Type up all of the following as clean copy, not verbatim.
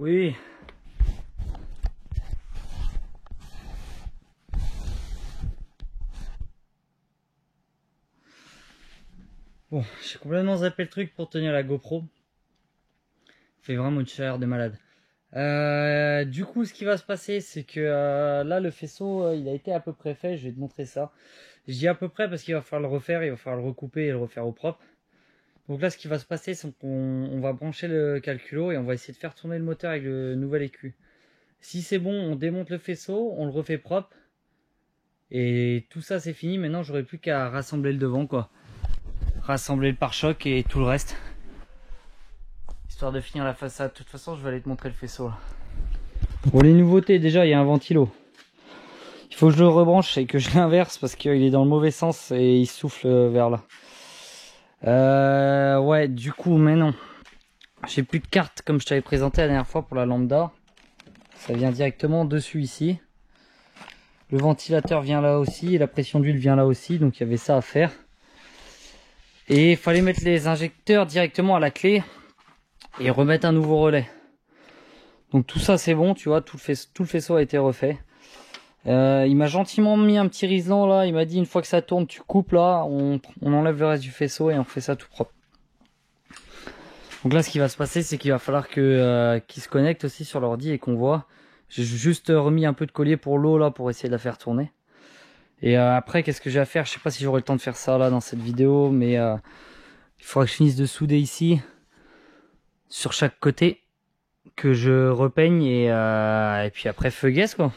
Oui. Bon, j'ai complètement zappé le truc pour tenir la GoPro. Il fait vraiment une chaleur de malade. Du coup, ce qui va se passer, c'est que là, le faisceau, il a été à peu près fait. Je vais te montrer ça. Je dis à peu près parce qu'il va falloir le refaire, il va falloir le recouper et le refaire au propre. Donc là, ce qui va se passer, c'est qu'on va brancher le calculo et on va essayer de faire tourner le moteur avec le nouvel écu. Si c'est bon, on démonte le faisceau, on le refait propre. Et tout ça, c'est fini. Maintenant, j'aurai plus qu'à rassembler le devant, quoi. Rassembler le pare-choc et tout le reste. Histoire de finir la façade. De toute façon, je vais aller te montrer le faisceau, là. Bon, les nouveautés, déjà, il y a un ventilo. Il faut que je le rebranche et que je l'inverse parce qu'il est dans le mauvais sens et il souffle vers là. Ouais, du coup, mais non. J'ai plus de carte comme je t'avais présenté la dernière fois pour la lambda. Ça vient directement dessus ici. Le ventilateur vient là aussi et la pression d'huile vient là aussi. Donc il y avait ça à faire. Et il fallait mettre les injecteurs directement à la clé et remettre un nouveau relais. Donc tout ça c'est bon, tu vois, tout le faisceau a été refait. Il m'a gentiment mis un petit riselant là, il m'a dit une fois que ça tourne, tu coupes là, on enlève le reste du faisceau et on fait ça tout propre. Donc là ce qui va se passer, c'est qu'il va falloir que qu'il se connecte aussi sur l'ordi et qu'on voit. J'ai juste remis un peu de collier pour l'eau là pour essayer de la faire tourner. Et après qu'est-ce que j'ai à faire? Je sais pas si j'aurai le temps de faire ça là dans cette vidéo, mais il faudra que je finisse de souder ici sur chaque côté, que je repeigne et puis après feu guess quoi.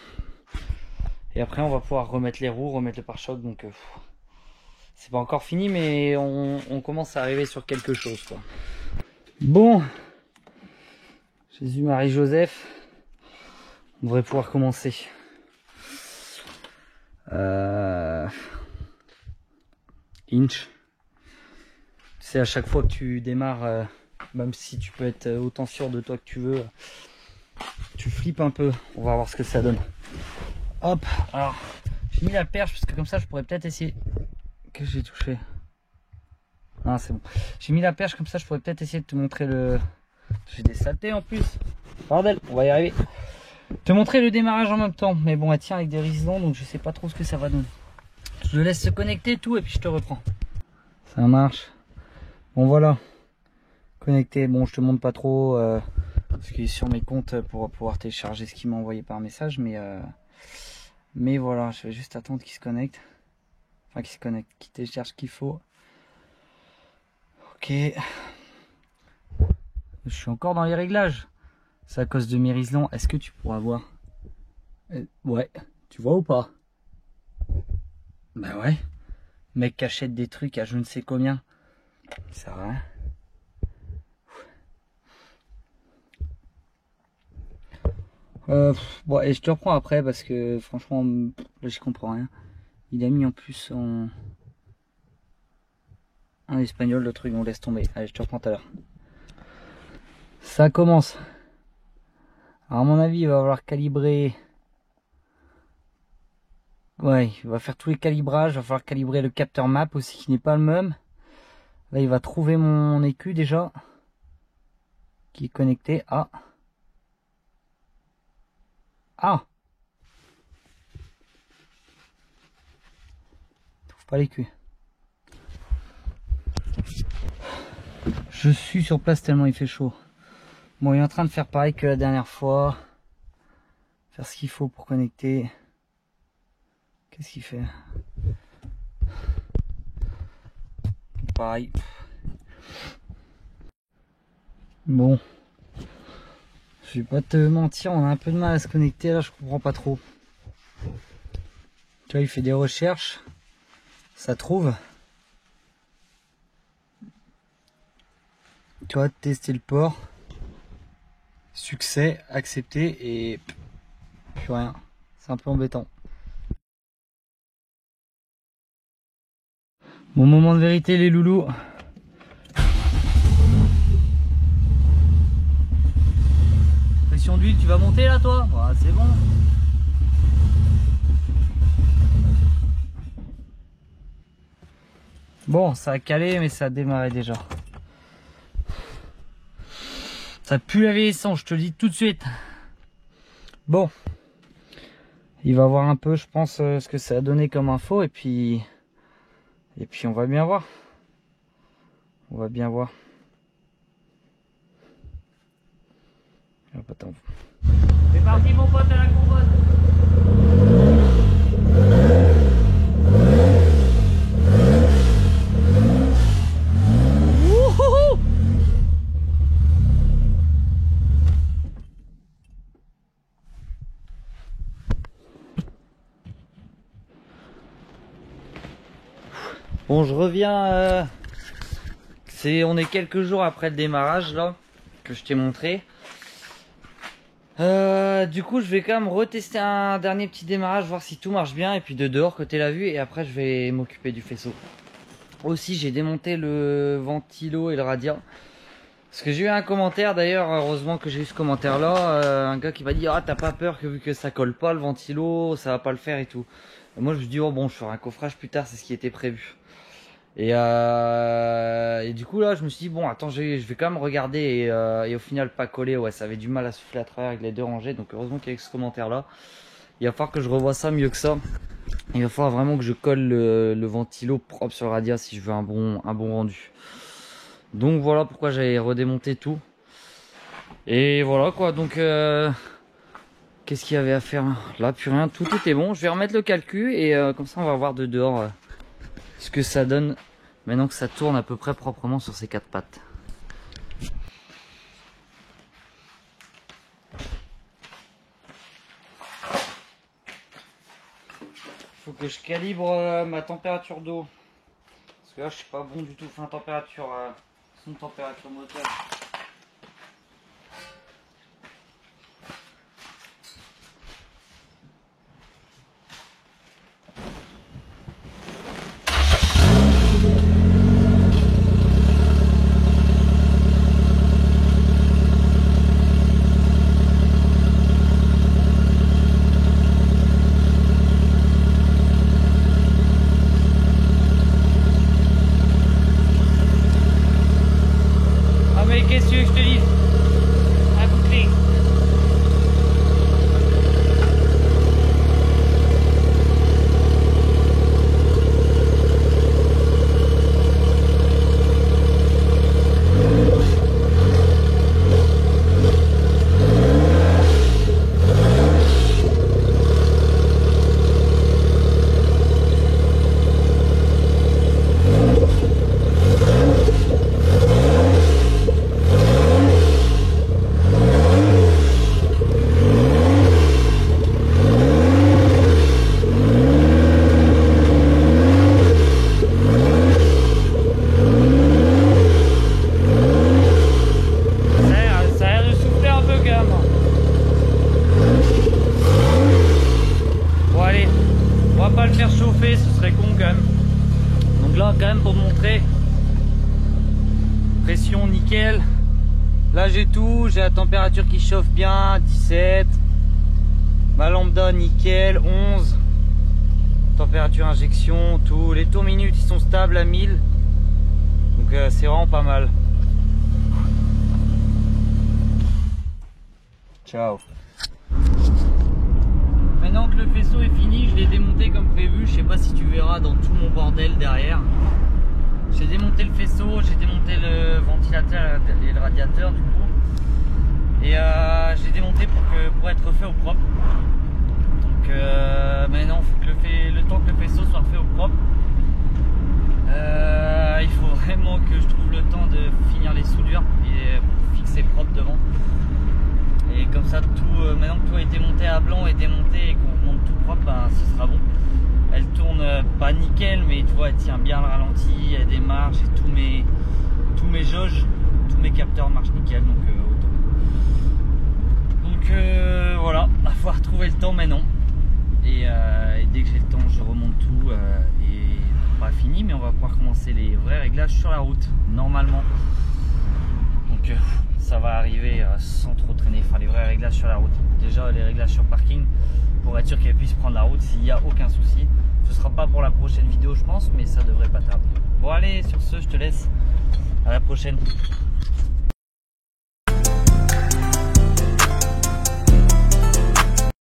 Et après on va pouvoir remettre les roues, remettre le pare-choc, donc c'est pas encore fini mais on commence à arriver sur quelque chose quoi. Bon, Jésus, Marie, Joseph, on devrait pouvoir commencer. Inch. Tu sais, à chaque fois que tu démarres, même si tu peux être autant sûr de toi que tu veux, tu flippes un peu. On va voir ce que ça donne. Hop, alors j'ai mis la perche parce que comme ça je pourrais peut-être essayer. Que j'ai touché. Ah c'est bon. J'ai mis la perche comme ça je pourrais peut-être essayer de te montrer le. J'ai des saletés en plus. Bordel, on va y arriver. Te montrer le démarrage en même temps. Mais bon, elle tient avec des riselons donc je sais pas trop ce que ça va donner. Je le laisse se connecter tout et puis je te reprends. Ça marche. Bon voilà. Connecté. Bon, je te montre pas trop ce qui est sur mes comptes pour pouvoir télécharger ce qu'il m'a envoyé par message, mais voilà, je vais juste attendre qu'il se connecte. Enfin, qu'il se connecte, qu'il télécharge ce qu'il faut. Ok. Je suis encore dans les réglages. C'est à cause de mes riselons. Est-ce que tu pourras voir? Ouais. Tu vois ou pas? Bah ouais. Mec qui achète des trucs à je ne sais combien. Ça sert à rien. Bon, et je te reprends après parce que franchement, là je comprends rien. Il a mis en plus en espagnol le truc, on laisse tomber. Allez, je te reprends tout à l'heure. Ça commence. Alors à mon avis, il va falloir calibrer. Ouais, il va faire tous les calibrages. Il va falloir calibrer le capteur map aussi, qui n'est pas le même. Là, il va trouver mon écu déjà, qui est connecté à. Ah! Il trouve pas l'écu. Je suis sur place tellement il fait chaud. Bon, il est en train de faire pareil que la dernière fois. Faire ce qu'il faut pour connecter. Qu'est-ce qu'il fait? Pareil. Bon. Je vais pas te mentir, on a un peu de mal à se connecter là, je comprends pas trop. Tu vois, il fait des recherches. Ça trouve. Tu vois, tester le port. Succès, accepté et plus rien. C'est un peu embêtant. Mon moment de vérité les loulous. Pression d'huile, tu vas monter là toi? Ah, c'est bon. Bon, ça a calé mais ça a démarré déjà. Ça pue la vieille essence, je te le dis tout de suite. Bon. Il va voir un peu, je pense, ce que ça a donné comme info. Et puis on va bien voir. On va bien voir. Hop, attends. C'est parti mon pote à la courbe. Bon, je reviens, on est quelques jours après le démarrage là, que je t'ai montré. Du coup, je vais quand même retester un dernier petit démarrage, voir si tout marche bien, et puis de dehors côté la vue, et après je vais m'occuper du faisceau. Aussi, j'ai démonté le ventilo et le radiant. Parce que j'ai eu un commentaire d'ailleurs, heureusement que j'ai eu ce commentaire là, un gars qui m'a dit ah t'as pas peur que vu que ça colle pas le ventilo, ça va pas le faire et tout. Et moi je me dis oh bon je ferai un coffrage plus tard, c'est ce qui était prévu. Et du coup là je me suis dit bon attends je vais quand même regarder et au final pas collé, ouais ça avait du mal à souffler à travers avec les deux rangées, donc heureusement qu'il y a ce commentaire là. Il va falloir que je revoie ça mieux que ça. Il va falloir vraiment que je colle le ventilo propre sur le radiateur si je veux un bon rendu. Donc voilà pourquoi j'avais redémonté tout. Et voilà quoi, donc qu'est-ce qu'il y avait à faire là? Plus rien, tout est bon. Je vais remettre le calcul et comme ça on va voir de dehors ce que ça donne maintenant que ça tourne à peu près proprement sur ses quatre pattes. Faut que je calibre ma température d'eau. Parce que là je suis pas bon du tout, enfin température, son température moteur. Qu'est-ce que je te dis? À boucler. Pression nickel. Là j'ai tout, j'ai la température qui chauffe bien, 17. Ma lambda nickel, 11. Température injection, tout. Les tours minutes ils sont stables à 1000. Donc c'est vraiment pas mal. Ciao. Maintenant que le faisceau est fini, je l'ai démonté comme prévu. Je sais pas si tu verras dans tout mon bordel derrière. J'ai démonté le faisceau, j'ai démonté le ventilateur et le radiateur du coup. Et j'ai démonté pour être fait au propre. Donc maintenant il faut que le temps que le faisceau soit fait au propre. Il faut vraiment que je trouve le temps de finir les soudures et pour fixer propre devant. Et comme ça tout, maintenant que tout a été monté à blanc et démonté et qu'on monte tout propre, ben, ce sera bon. Elle tourne pas nickel, mais tu vois elle tient bien le ralenti, elle démarre, j'ai tous mes jauges, tous mes capteurs marchent nickel, donc autant. Donc voilà, il va falloir trouver le temps maintenant. Et dès que j'ai le temps, je remonte tout et pas fini, mais on va pouvoir commencer les vrais réglages sur la route normalement. Donc ça va arriver sans trop traîner, enfin les vrais réglages sur la route. Déjà les réglages sur parking pour être sûr qu'elle puisse prendre la route s'il n'y a aucun souci. Ce sera pas pour la prochaine vidéo je pense, mais ça devrait pas tarder. Bon allez, sur ce je te laisse, à la prochaine.